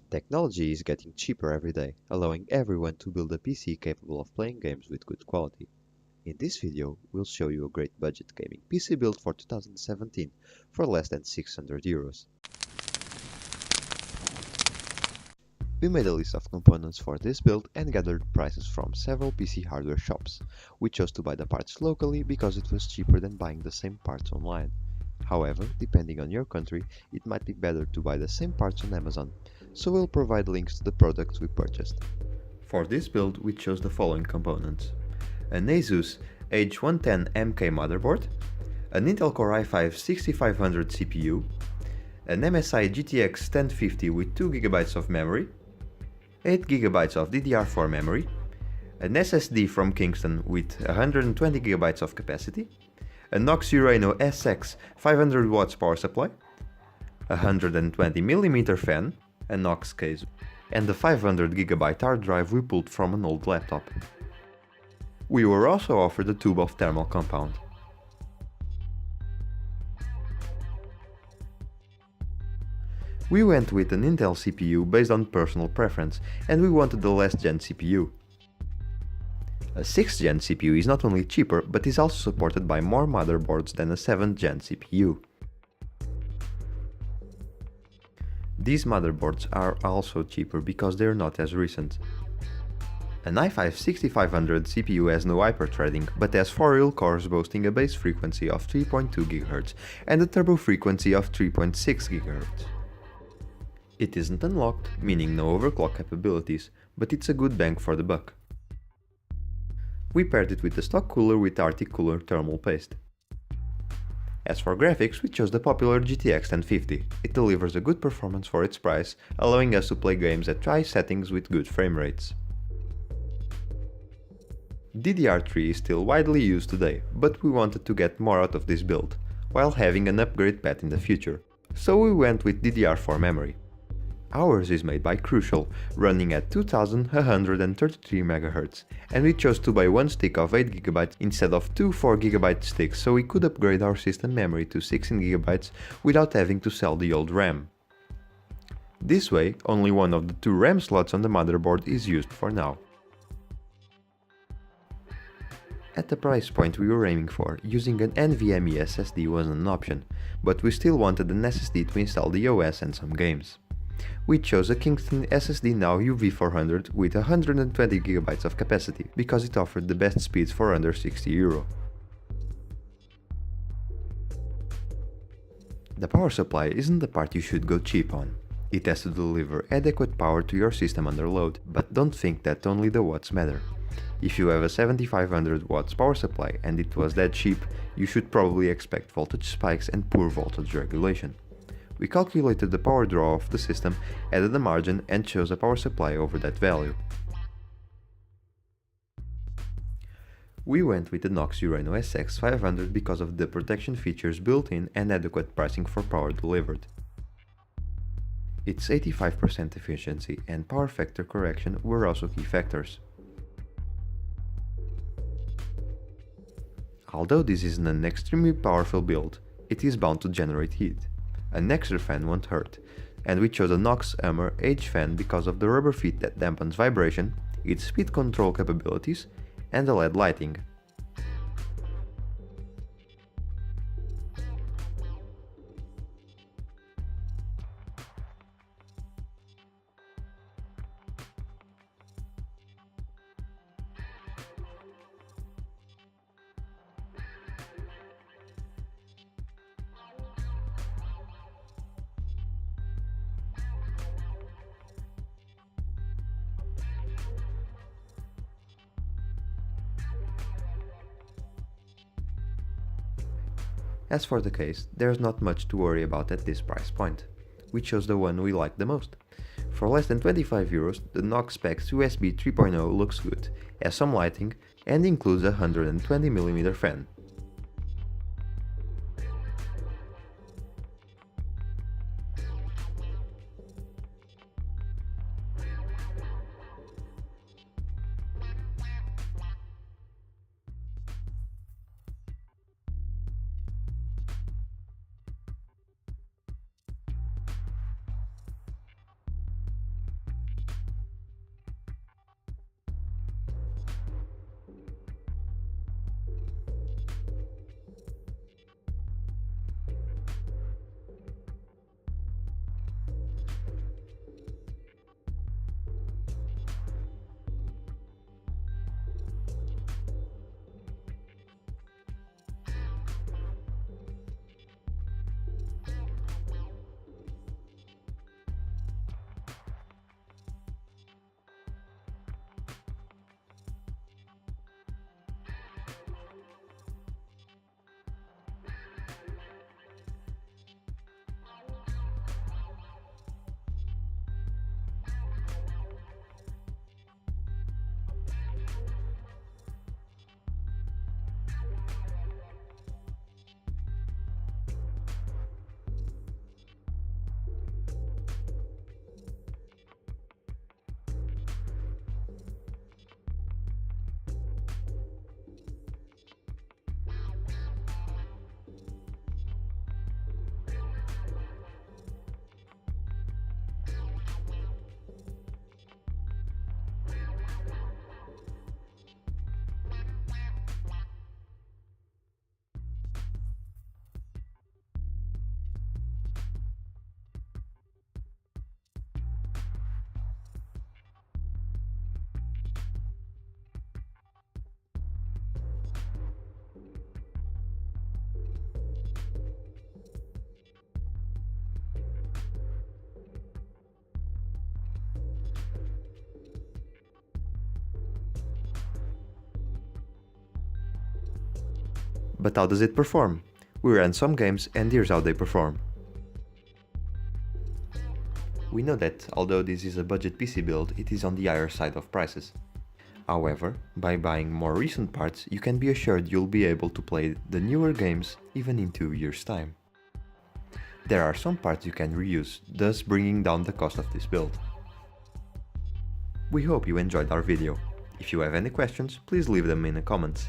Technology is getting cheaper every day, allowing everyone to build a PC capable of playing games with good quality. In this video, we'll show you a great budget gaming PC build for 2017 for less than 600 euros. We made a list of components for this build and gathered prices from several PC hardware shops. We chose to buy the parts locally because it was cheaper than buying the same parts online. However, depending on your country, it might be better to buy the same parts on Amazon, so we'll provide links to the products we purchased. For this build, we chose the following components: an Asus H110MK motherboard, an Intel Core i5-6500 CPU, an MSI GTX1050 with 2GB of memory, 8GB of DDR4 memory, an SSD from Kingston with 120GB of capacity, a Nox Urano SX 500W power supply, a 120mm fan, a Nox case, and a 500GB hard drive we pulled from an old laptop. We were also offered a tube of thermal compound. We went with an Intel CPU based on personal preference, and we wanted the last gen CPU. A 6th gen CPU is not only cheaper, but is also supported by more motherboards than a 7th gen CPU. These motherboards are also cheaper because they are not as recent. An i5-6500 CPU has no hyperthreading, but has 4 real cores boasting a base frequency of 3.2 GHz and a turbo frequency of 3.6 GHz. It isn't unlocked, meaning no overclock capabilities, but it's a good bang for the buck. We paired it with the stock cooler with Arctic Cooler thermal paste. As for graphics, we chose the popular GTX1050. It delivers a good performance for its price, allowing us to play games at high settings with good frame rates. DDR3 is still widely used today, but we wanted to get more out of this build, while having an upgrade path in the future, so we went with DDR4 memory. Ours is made by Crucial, running at 2133 MHz, and we chose to buy one stick of 8GB instead of two 4GB sticks, so we could upgrade our system memory to 16GB without having to sell the old RAM. This way, only one of the two RAM slots on the motherboard is used for now. At the price point we were aiming for, using an NVMe SSD wasn't an option, but we still wanted an SSD to install the OS and some games. We chose a Kingston SSD Now UV400 with 120GB of capacity, because it offered the best speeds for under 60 euro. The power supply isn't the part you should go cheap on. It has to deliver adequate power to your system under load, but don't think that only the watts matter. If you have a 7500 watts power supply and it was that cheap, you should probably expect voltage spikes and poor voltage regulation. We calculated the power draw of the system, added a margin and chose a power supply over that value. We went with the Nox Urano SX 500 because of the protection features built in and adequate pricing for power delivered. Its 85% efficiency and power factor correction were also key factors. Although this isn't an extremely powerful build, it is bound to generate heat. An extra fan won't hurt, and we chose a Nox Hummer H fan because of the rubber feet that dampens vibration, its speed control capabilities, and the LED lighting. As for the case, there's not much to worry about at this price point. We chose the one we liked the most. For less than 25 euros, the Nox Specs USB 3.0 looks good, has some lighting, and includes a 120mm fan. But how does it perform? We ran some games and here's how they perform. We know that, although this is a budget PC build, it is on the higher side of prices. However, by buying more recent parts, you can be assured you'll be able to play the newer games even in 2 years' time. There are some parts you can reuse, thus bringing down the cost of this build. We hope you enjoyed our video. If you have any questions, please leave them in the comments.